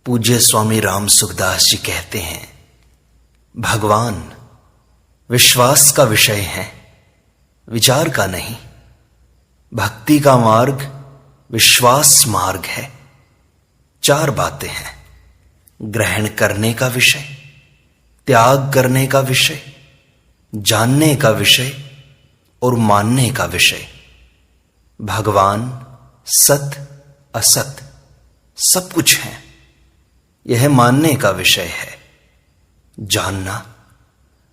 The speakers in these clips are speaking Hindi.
पूज्य स्वामी राम सुखदास जी कहते हैं, भगवान विश्वास का विषय है, विचार का नहीं। भक्ति का मार्ग विश्वास मार्ग है। चार बातें हैं: ग्रहण करने का विषय, त्याग करने का विषय, जानने का विषय और मानने का विषय। भगवान सत असत सब कुछ है, यह मानने का विषय है। जानना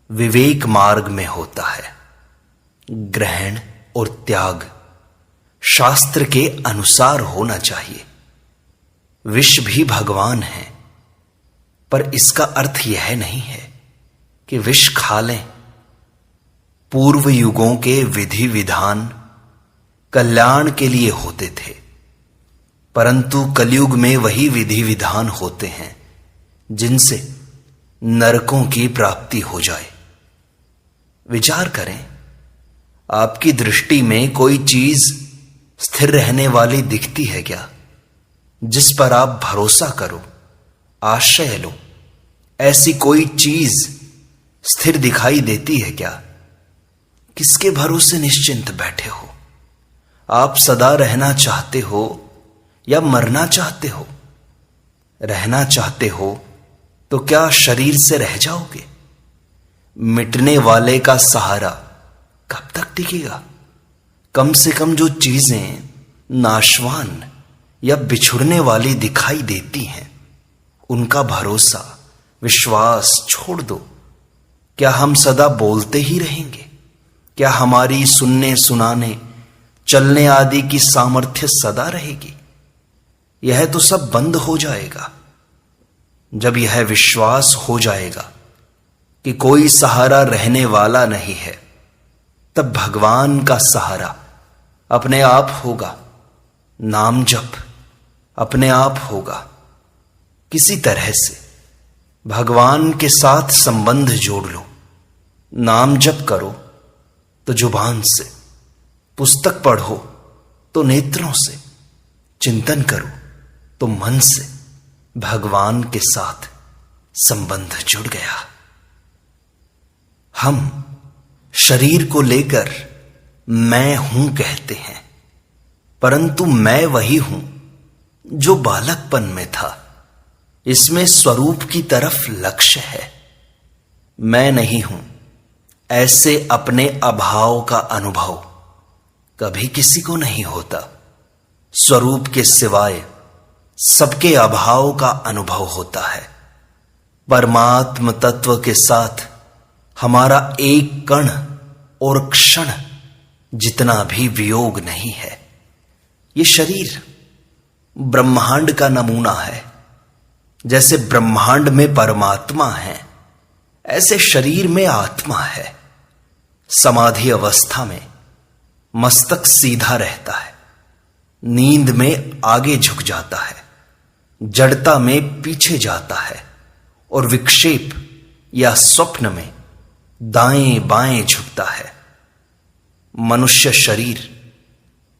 विवेक मार्ग में होता है। ग्रहण और त्याग शास्त्र के अनुसार होना चाहिए। विष भी भगवान है, पर इसका अर्थ यह नहीं है कि विष खा लें। पूर्व युगों के विधि विधान कल्याण के लिए होते थे, परंतु कलयुग में वही विधि विधान होते हैं जिनसे नरकों की प्राप्ति हो जाए। विचार करें, आपकी दृष्टि में कोई चीज स्थिर रहने वाली दिखती है क्या, जिस पर आप भरोसा करो, आश्रय लो? ऐसी कोई चीज स्थिर दिखाई देती है क्या? किसके भरोसे निश्चिंत बैठे हो? आप सदा रहना चाहते हो या मरना चाहते हो? रहना चाहते हो तो क्या शरीर से रह जाओगे? मिटने वाले का सहारा कब तक टिकेगा? कम से कम जो चीजें नाशवान या बिछुड़ने वाली दिखाई देती हैं, उनका भरोसा विश्वास छोड़ दो। क्या हम सदा बोलते ही रहेंगे? क्या हमारी सुनने सुनाने चलने आदि की सामर्थ्य सदा रहेगी? यह तो सब बंद हो जाएगा। जब यह विश्वास हो जाएगा कि कोई सहारा रहने वाला नहीं है, तब भगवान का सहारा अपने आप होगा। नाम जप अपने आप होगा। किसी तरह से भगवान के साथ संबंध जोड़ लो। नाम जप करो तो जुबान से, पुस्तक पढ़ो तो नेत्रों से, चिंतन करो तो मन से। भगवान के साथ संबंध जुड़ गया। हम शरीर को लेकर मैं हूं कहते हैं, परंतु मैं वही हूं जो बालकपन में था। इसमें स्वरूप की तरफ लक्ष्य है। मैं नहीं हूं, ऐसे अपने अभाव का अनुभव कभी किसी को नहीं होता। स्वरूप के सिवाय सबके अभाव का अनुभव होता है। परमात्म तत्व के साथ हमारा एक कण और क्षण जितना भी वियोग नहीं है। ये शरीर ब्रह्मांड का नमूना है। जैसे ब्रह्मांड में परमात्मा है, ऐसे शरीर में आत्मा है। समाधि अवस्था में मस्तक सीधा रहता है, नींद में आगे झुक जाता है, जड़ता में पीछे जाता है और विक्षेप या स्वप्न में दाएं बाएं झुकता है। मनुष्य शरीर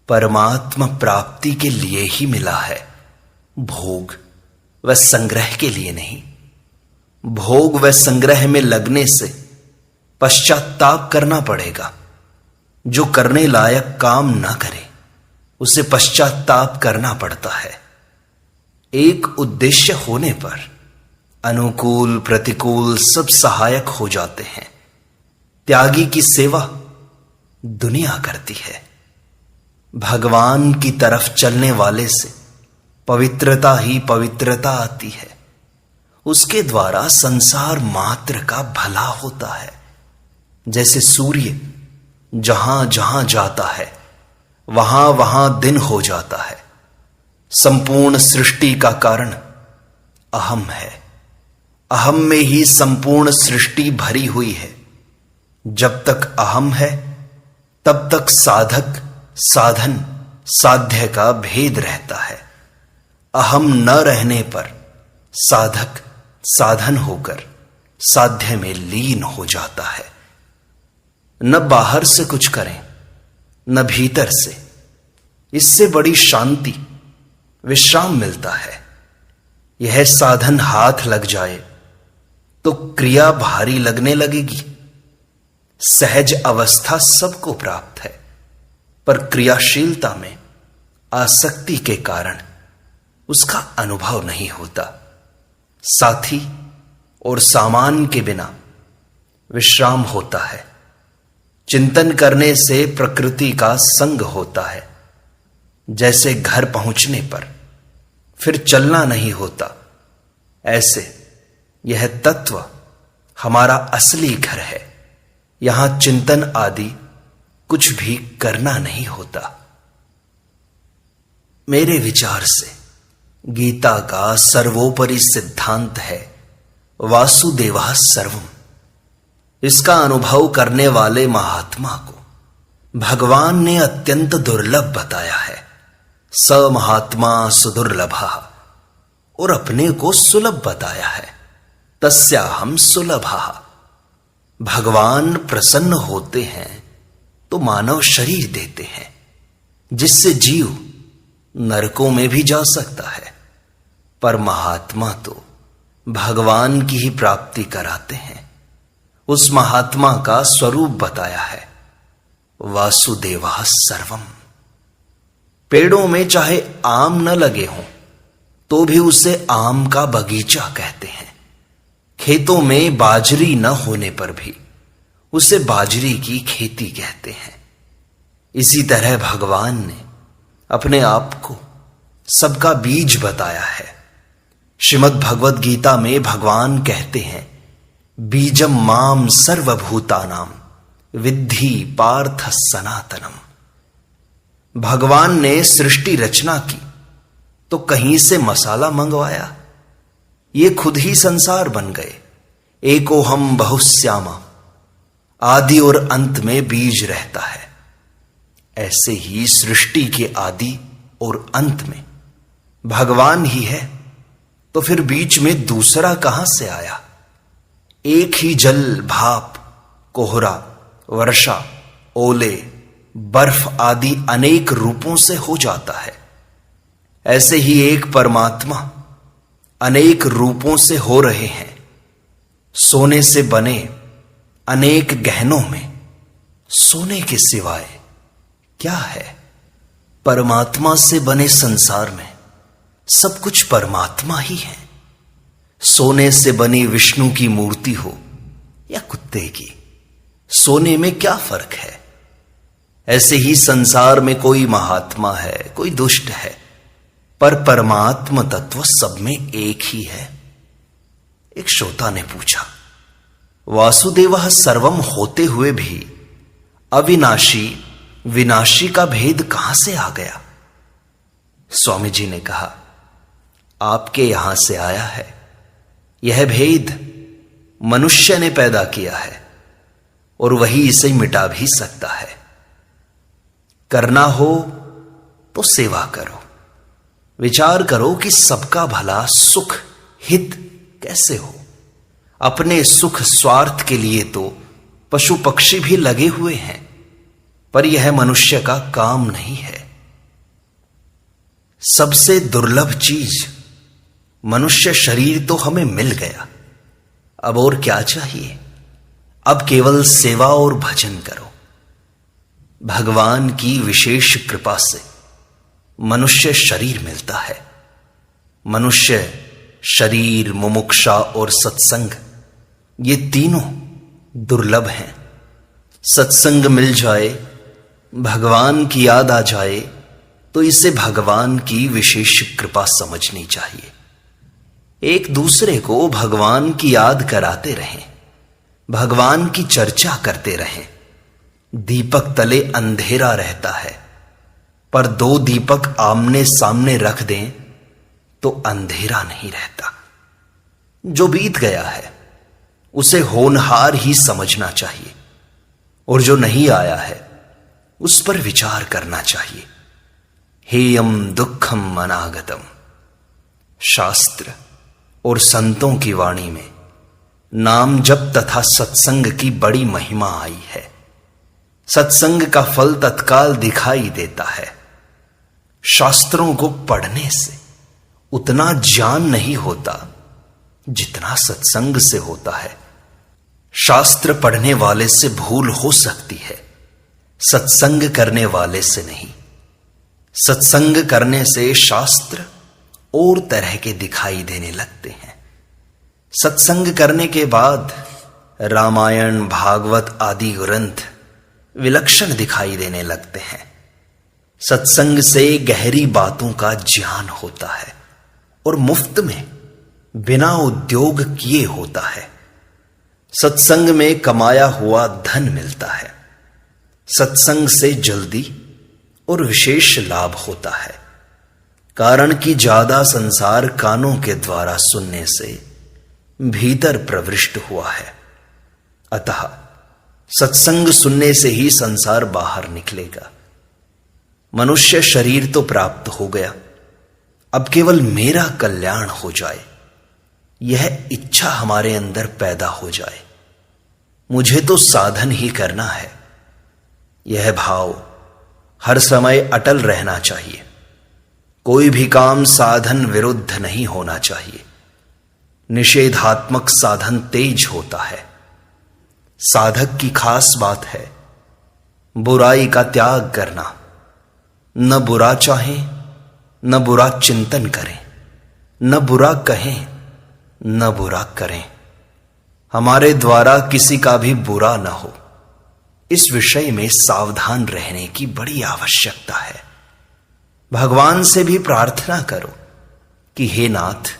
परमात्मा प्राप्ति के लिए ही मिला है, भोग व संग्रह के लिए नहीं। भोग व संग्रह में लगने से पश्चाताप करना पड़ेगा। जो करने लायक काम ना करे, उसे पश्चाताप करना पड़ता है। एक उद्देश्य होने पर अनुकूल प्रतिकूल सब सहायक हो जाते हैं। त्यागी की सेवा दुनिया करती है। भगवान की तरफ चलने वाले से पवित्रता ही पवित्रता आती है। उसके द्वारा संसार मात्र का भला होता है। जैसे सूर्य जहां जहां जाता है, वहां वहां दिन हो जाता है। संपूर्ण सृष्टि का कारण अहम है। अहम में ही संपूर्ण सृष्टि भरी हुई है। जब तक अहम है, तब तक साधक साधन साध्य का भेद रहता है। अहम न रहने पर साधक साधन होकर साध्य में लीन हो जाता है। न बाहर से कुछ करें, न भीतर से। इससे बड़ी शांति विश्राम मिलता है। यह साधन हाथ लग जाए तो क्रिया भारी लगने लगेगी। सहज अवस्था सबको प्राप्त है, पर क्रियाशीलता में आसक्ति के कारण उसका अनुभव नहीं होता। साथी और सामान के बिना विश्राम होता है। चिंतन करने से प्रकृति का संग होता है। जैसे घर पहुंचने पर फिर चलना नहीं होता, ऐसे यह तत्व हमारा असली घर है। यहां चिंतन आदि कुछ भी करना नहीं होता। मेरे विचार से गीता का सर्वोपरि सिद्धांत है वासुदेवः सर्वम्। इसका अनुभव करने वाले महात्मा को भगवान ने अत्यंत दुर्लभ बताया है। स महात्मा सुदुर्लभः, और अपने को सुलभ बताया है। तस्याहं सुलभः। भगवान प्रसन्न होते हैं तो मानव शरीर देते हैं, जिससे जीव नरकों में भी जा सकता है। पर महात्मा तो भगवान की ही प्राप्ति कराते हैं। उस महात्मा का स्वरूप बताया है वासुदेवः सर्वम्। पेड़ों में चाहे आम न लगे हों तो भी उसे आम का बगीचा कहते हैं। खेतों में बाजरी न होने पर भी उसे बाजरी की खेती कहते हैं। इसी तरह भगवान ने अपने आप को सबका बीज बताया है। श्रीमद् भगवद गीता में भगवान कहते हैं, बीजम माम सर्वभूतानाम विद्धि पार्थ सनातनम। भगवान ने सृष्टि रचना की तो कहीं से मसाला मंगवाया? ये खुद ही संसार बन गए। एकोहम बहुश्यामा, आदि और अंत में बीज रहता है। ऐसे ही सृष्टि के आदि और अंत में भगवान ही है, तो फिर बीच में दूसरा कहां से आया? एक ही जल, भाप, कोहरा, वर्षा, ओले, बर्फ आदि अनेक रूपों से हो जाता है। ऐसे ही एक परमात्मा अनेक रूपों से हो रहे हैं। सोने से बने अनेक गहनों में सोने के सिवाय क्या है? परमात्मा से बने संसार में सब कुछ परमात्मा ही है। सोने से बनी विष्णु की मूर्ति हो या कुत्ते की, सोने में क्या फर्क है? ऐसे ही संसार में कोई महात्मा है, कोई दुष्ट है, पर परमात्म तत्व सब में एक ही है। एक श्रोता ने पूछा, वासुदेवः सर्वम होते हुए भी अविनाशी विनाशी का भेद कहां से आ गया? स्वामी जी ने कहा, आपके यहां से आया है। यह भेद मनुष्य ने पैदा किया है और वही इसे मिटा भी सकता है। करना हो तो सेवा करो। विचार करो कि सबका भला, सुख, हित कैसे हो। अपने सुख स्वार्थ के लिए तो पशु पक्षी भी लगे हुए हैं, पर यह मनुष्य का काम नहीं है। सबसे दुर्लभ चीज मनुष्य शरीर तो हमें मिल गया, अब और क्या चाहिए? अब केवल सेवा और भजन करो। भगवान की विशेष कृपा से मनुष्य शरीर मिलता है। मनुष्य शरीर, मुमुक्षा और सत्संग, ये तीनों दुर्लभ हैं। सत्संग मिल जाए, भगवान की याद आ जाए, तो इसे भगवान की विशेष कृपा समझनी चाहिए। एक दूसरे को भगवान की याद कराते रहें, भगवान की चर्चा करते रहें। दीपक तले अंधेरा रहता है, पर दो दीपक आमने सामने रख दें तो अंधेरा नहीं रहता। जो बीत गया है उसे होनहार ही समझना चाहिए, और जो नहीं आया है उस पर विचार करना चाहिए। हेयम दुखम अनागतम। शास्त्र और संतों की वाणी में नाम जप तथा सत्संग की बड़ी महिमा आई है। सत्संग का फल तत्काल दिखाई देता है। शास्त्रों को पढ़ने से उतना ज्ञान नहीं होता जितना सत्संग से होता है। शास्त्र पढ़ने वाले से भूल हो सकती है, सत्संग करने वाले से नहीं। सत्संग करने से शास्त्र और तरह के दिखाई देने लगते हैं। सत्संग करने के बाद रामायण, भागवत आदि ग्रंथ विलक्षण दिखाई देने लगते हैं। सत्संग से गहरी बातों का ज्ञान होता है और मुफ्त में बिना उद्योग किए होता है। सत्संग में कमाया हुआ धन मिलता है। सत्संग से जल्दी और विशेष लाभ होता है, कारण कि ज्यादा संसार कानों के द्वारा सुनने से भीतर प्रविष्ट हुआ है। अतः सत्संग सुनने से ही संसार बाहर निकलेगा। मनुष्य शरीर तो प्राप्त हो गया, अब केवल मेरा कल्याण हो जाए, यह इच्छा हमारे अंदर पैदा हो जाए। मुझे तो साधन ही करना है, यह भाव हर समय अटल रहना चाहिए। कोई भी काम साधन विरुद्ध नहीं होना चाहिए। निषेधात्मक साधन तेज होता है। साधक की खास बात है बुराई का त्याग करना। न बुरा चाहें, न बुरा चिंतन करें, न बुरा कहें, न बुरा करें। हमारे द्वारा किसी का भी बुरा न हो, इस विषय में सावधान रहने की बड़ी आवश्यकता है। भगवान से भी प्रार्थना करो कि हे नाथ,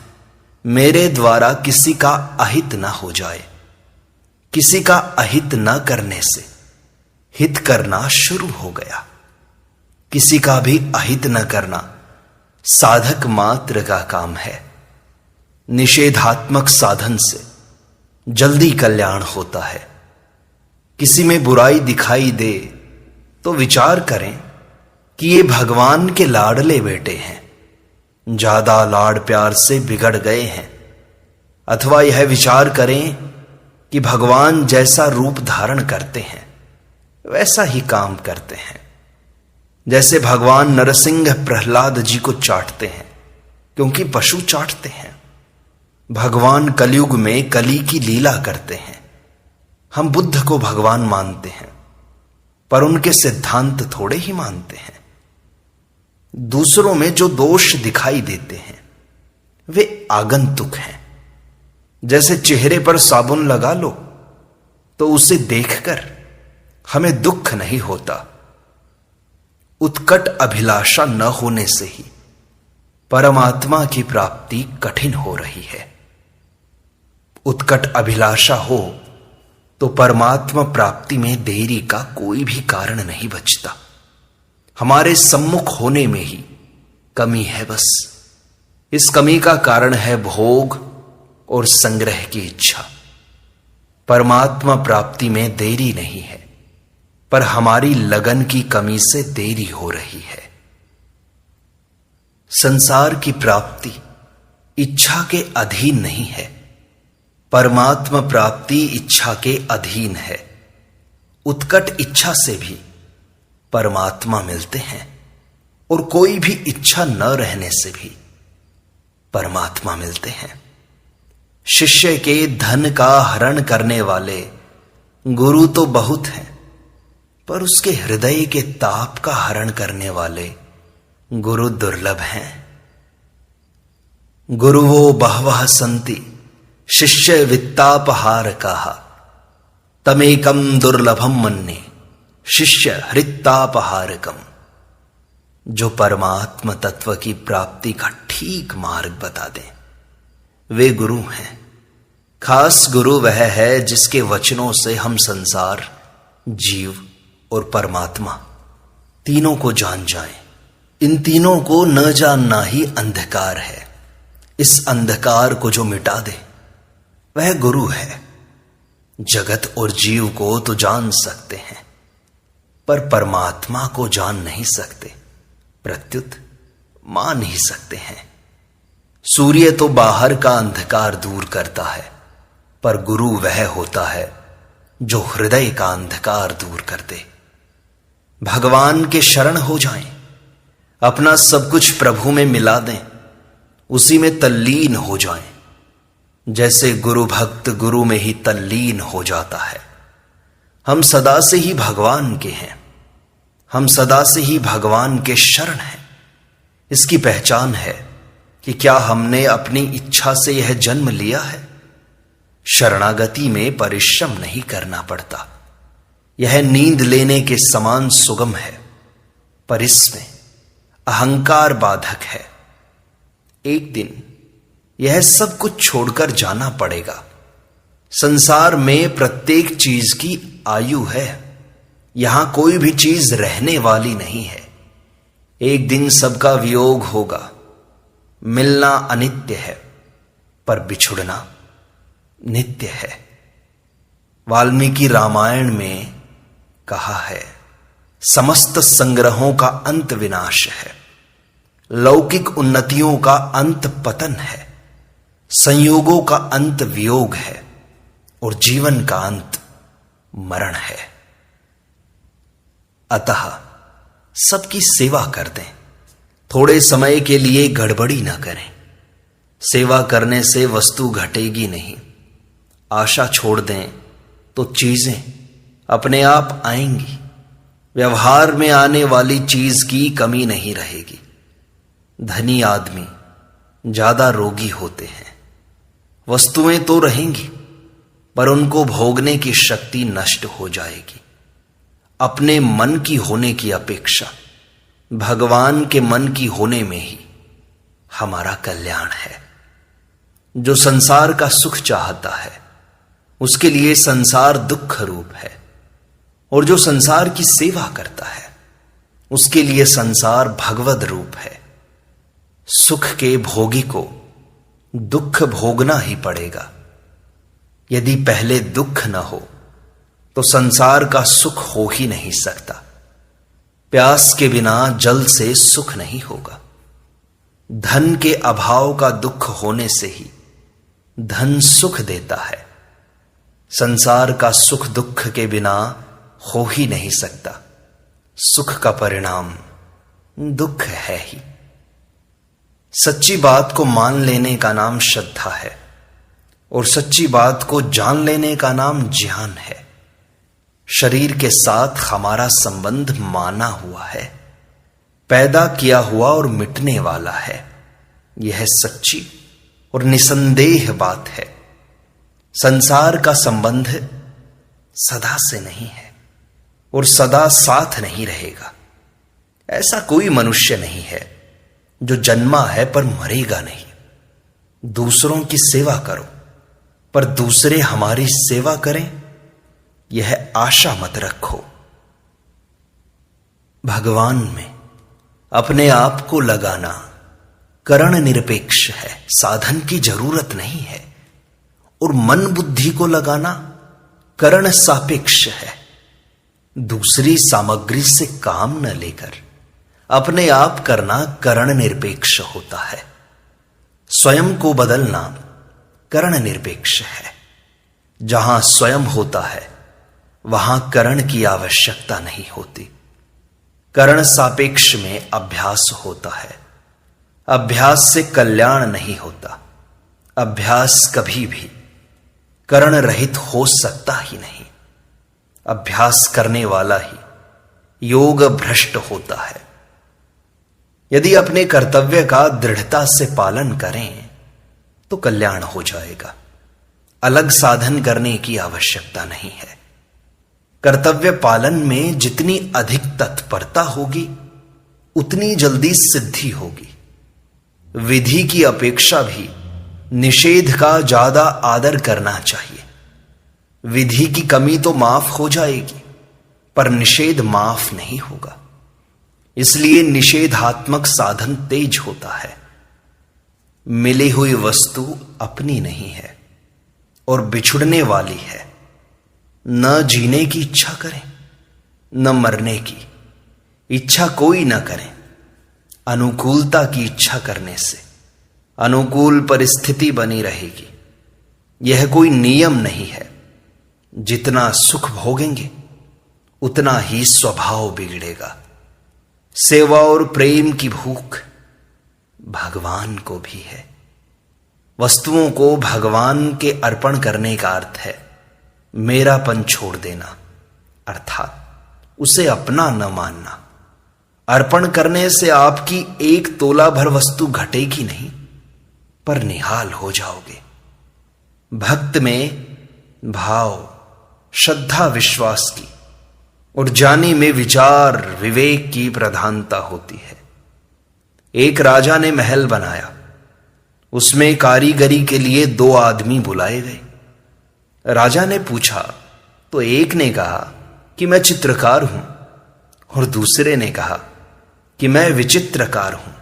मेरे द्वारा किसी का अहित न हो जाए। किसी का अहित न करने से हित करना शुरू हो गया। किसी का भी अहित न करना साधक मात्र का काम है। निषेधात्मक साधन से जल्दी कल्याण होता है। किसी में बुराई दिखाई दे तो विचार करें कि ये भगवान के लाडले बेटे हैं, ज्यादा लाड़ प्यार से बिगड़ गए हैं। अथवा यह विचार करें कि भगवान जैसा रूप धारण करते हैं वैसा ही काम करते हैं। जैसे भगवान नरसिंह प्रहलाद जी को चाटते हैं क्योंकि पशु चाटते हैं। भगवान कलयुग में कली की लीला करते हैं। हम बुद्ध को भगवान मानते हैं पर उनके सिद्धांत थोड़े ही मानते हैं। दूसरों में जो दोष दिखाई देते हैं वे आगंतुक हैं। जैसे चेहरे पर साबुन लगा लो तो उसे देखकर हमें दुख नहीं होता। उत्कट अभिलाषा न होने से ही परमात्मा की प्राप्ति कठिन हो रही है। उत्कट अभिलाषा हो तो परमात्मा प्राप्ति में देरी का कोई भी कारण नहीं बचता। हमारे सम्मुख होने में ही कमी है बस। इस कमी का कारण है भोग और संग्रह की इच्छा। परमात्मा प्राप्ति में देरी नहीं है, पर हमारी लगन की कमी से देरी हो रही है। संसार की प्राप्ति इच्छा के अधीन नहीं है, परमात्मा प्राप्ति इच्छा के अधीन है। उत्कट इच्छा से भी परमात्मा मिलते हैं और कोई भी इच्छा न रहने से भी परमात्मा मिलते हैं। शिष्य के धन का हरण करने वाले गुरु तो बहुत हैं, पर उसके हृदय के ताप का हरण करने वाले गुरु दुर्लभ हैं। गुरुवो बहवः सन्ति शिष्य वित्तापहार कहा, तमेकम दुर्लभम मन्ये शिष्य हृत्तापहारकम। जो परमात्म तत्व की प्राप्ति का ठीक मार्ग बता दें वे गुरु हैं। खास गुरु वह है जिसके वचनों से हम संसार, जीव और परमात्मा तीनों को जान जाएं। इन तीनों को न जानना ही अंधकार है। इस अंधकार को जो मिटा दे वह गुरु है। जगत और जीव को तो जान सकते हैं पर परमात्मा को जान नहीं सकते, प्रत्युत मान ही सकते हैं। सूर्य तो बाहर का अंधकार दूर करता है, पर गुरु वह होता है जो हृदय का अंधकार दूर कर दे। भगवान के शरण हो जाएं, अपना सब कुछ प्रभु में मिला दें, उसी में तल्लीन हो जाएं, जैसे गुरु भक्त गुरु में ही तल्लीन हो जाता है। हम सदा से ही भगवान के हैं, हम सदा से ही भगवान के शरण हैं। इसकी पहचान है कि क्या हमने अपनी इच्छा से यह जन्म लिया है। शरणागति में परिश्रम नहीं करना पड़ता, यह नींद लेने के समान सुगम है, पर इसमें अहंकार बाधक है। एक दिन यह सब कुछ छोड़कर जाना पड़ेगा। संसार में प्रत्येक चीज की आयु है, यहां कोई भी चीज रहने वाली नहीं है। एक दिन सबका वियोग होगा। मिलना अनित्य है, पर बिछुड़ना नित्य है। वाल्मीकि रामायण में कहा है, समस्त संग्रहों का अंत विनाश है, लौकिक उन्नतियों का अंत पतन है, संयोगों का अंत वियोग है और जीवन का अंत मरण है। अतः सबकी सेवा कर दें, थोड़े समय के लिए गड़बड़ी ना करें। सेवा करने से वस्तु घटेगी नहीं। आशा छोड़ दें तो चीजें अपने आप आएंगी। व्यवहार में आने वाली चीज की कमी नहीं रहेगी। धनी आदमी ज्यादा रोगी होते हैं। वस्तुएं तो रहेंगी, पर उनको भोगने की शक्ति नष्ट हो जाएगी। अपने मन की होने की अपेक्षा भगवान के मन की होने में ही हमारा कल्याण है। जो संसार का सुख चाहता है, उसके लिए संसार दुख रूप है, और जो संसार की सेवा करता है, उसके लिए संसार भगवद रूप है। सुख के भोगी को दुख भोगना ही पड़ेगा। यदि पहले दुख न हो तो संसार का सुख हो ही नहीं सकता। प्यास के बिना जल से सुख नहीं होगा। धन के अभाव का दुख होने से ही धन सुख देता है। संसार का सुख दुख के बिना हो ही नहीं सकता। सुख का परिणाम दुख है ही। सच्ची बात को मान लेने का नाम श्रद्धा है, और सच्ची बात को जान लेने का नाम ज्ञान है। शरीर के साथ हमारा संबंध माना हुआ है, पैदा किया हुआ और मिटने वाला है। यह सच्ची और निसंदेह बात है। संसार का संबंध सदा से नहीं है और सदा साथ नहीं रहेगा। ऐसा कोई मनुष्य नहीं है जो जन्मा है पर मरेगा नहीं। दूसरों की सेवा करो, पर दूसरे हमारी सेवा करें, यह आशा मत रखो। भगवान में अपने आप को लगाना करण निरपेक्ष है, साधन की जरूरत नहीं है। और मन बुद्धि को लगाना करण सापेक्ष है। दूसरी सामग्री से काम न लेकर अपने आप करना करण निरपेक्ष होता है। स्वयं को बदलना करण निरपेक्ष है। जहां स्वयं होता है वहां करण की आवश्यकता नहीं होती। करण सापेक्ष में अभ्यास होता है। अभ्यास से कल्याण नहीं होता। अभ्यास कभी भी करण रहित हो सकता ही नहीं। अभ्यास करने वाला ही योग भ्रष्ट होता है। यदि अपने कर्तव्य का दृढ़ता से पालन करें तो कल्याण हो जाएगा। अलग साधन करने की आवश्यकता नहीं है। कर्तव्य पालन में जितनी अधिक तत्परता होगी उतनी जल्दी सिद्धि होगी। विधि की अपेक्षा भी निषेध का ज्यादा आदर करना चाहिए। विधि की कमी तो माफ हो जाएगी, पर निषेध माफ नहीं होगा। इसलिए निषेधात्मक साधन तेज होता है। मिली हुई वस्तु अपनी नहीं है और बिछुड़ने वाली है। न जीने की इच्छा करें, न मरने की इच्छा कोई न करें। अनुकूलता की इच्छा करने से अनुकूल परिस्थिति बनी रहेगी। यह कोई नियम नहीं है। जितना सुख भोगेंगे उतना ही स्वभाव बिगड़ेगा। सेवा और प्रेम की भूख भगवान को भी है। वस्तुओं को भगवान के अर्पण करने का अर्थ है मेरापन छोड़ देना, अर्थात उसे अपना न मानना। अर्पण करने से आपकी एक तोला भर वस्तु घटेगी नहीं, पर निहाल हो जाओगे। भक्त में भाव, श्रद्धा, विश्वास की और ज्ञानी में विचार, विवेक की प्रधानता होती है। एक राजा ने महल बनाया, उसमें कारीगरी के लिए 2 आदमी बुलाए गए। राजा ने पूछा तो एक ने कहा कि मैं चित्रकार हूं और दूसरे ने कहा कि मैं विचित्रकार हूं।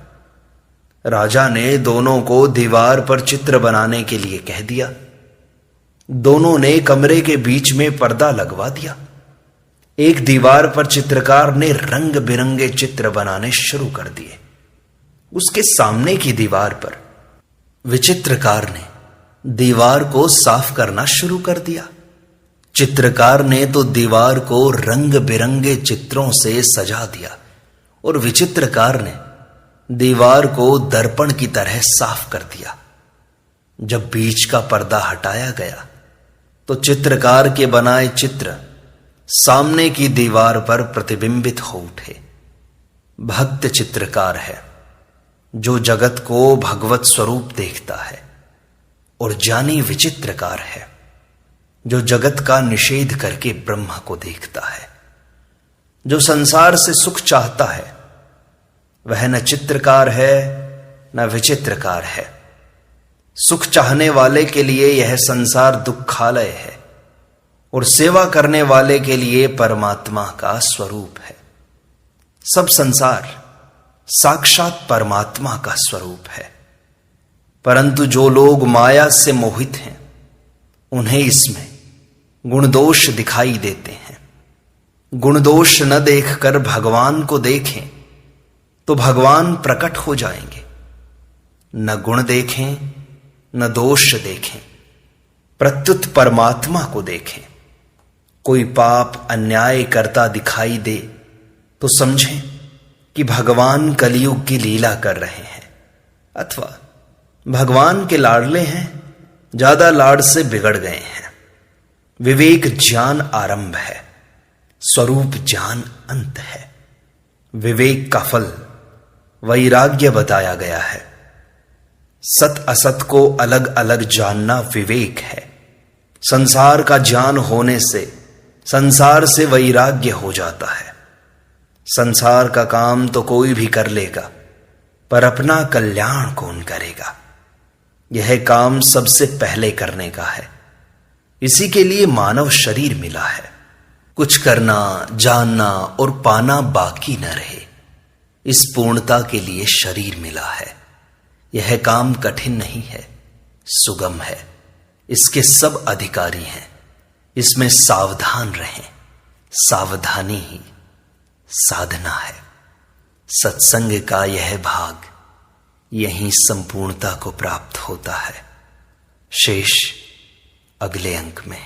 राजा ने दोनों को दीवार पर चित्र बनाने के लिए कह दिया। दोनों ने कमरे के बीच में पर्दा लगवा दिया। एक दीवार पर चित्रकार ने रंग बिरंगे चित्र बनाने शुरू कर दिए। उसके सामने की दीवार पर विचित्रकार ने दीवार को साफ करना शुरू कर दिया। चित्रकार ने तो दीवार को रंग बिरंगे चित्रों से सजा दिया और विचित्रकार ने दीवार को दर्पण की तरह साफ कर दिया। जब बीच का पर्दा हटाया गया तो चित्रकार के बनाए चित्र सामने की दीवार पर प्रतिबिंबित हो उठे। भक्त चित्रकार है जो जगत को भगवत स्वरूप देखता है, और ज्ञानी विचित्रकार है जो जगत का निषेध करके ब्रह्म को देखता है। जो संसार से सुख चाहता है वह न चित्रकार है न विचित्रकार है। सुख चाहने वाले के लिए यह संसार दुखालय है और सेवा करने वाले के लिए परमात्मा का स्वरूप है। सब संसार साक्षात परमात्मा का स्वरूप है, परंतु जो लोग माया से मोहित हैं उन्हें इसमें गुण दोष दिखाई देते हैं। गुण दोष न देखकर भगवान को देखें तो भगवान प्रकट हो जाएंगे। न गुण देखें न दोष देखें, प्रत्युत परमात्मा को देखें। कोई पाप अन्याय करता दिखाई दे तो समझें कि भगवान कलयुग की लीला कर रहे हैं, अथवा भगवान के लाडले हैं, ज्यादा लाड से बिगड़ गए हैं। विवेक ज्ञान आरंभ है, स्वरूप ज्ञान अंत है। विवेक का फल वैराग्य बताया गया है। सत असत को अलग अलग जानना विवेक है। संसार का ज्ञान होने से संसार से वैराग्य हो जाता है। संसार का काम तो कोई भी कर लेगा, पर अपना कल्याण कौन करेगा? यह काम सबसे पहले करने का है। इसी के लिए मानव शरीर मिला है। कुछ करना, जानना और पाना बाकी न रहे, इस पूर्णता के लिए शरीर मिला है। यह काम कठिन नहीं है, सुगम है। इसके सब अधिकारी हैं। इसमें सावधान रहें। सावधानी ही साधना है। सत्संग का यह भाग यहीं संपूर्णता को प्राप्त होता है। शेष अगले अंक में।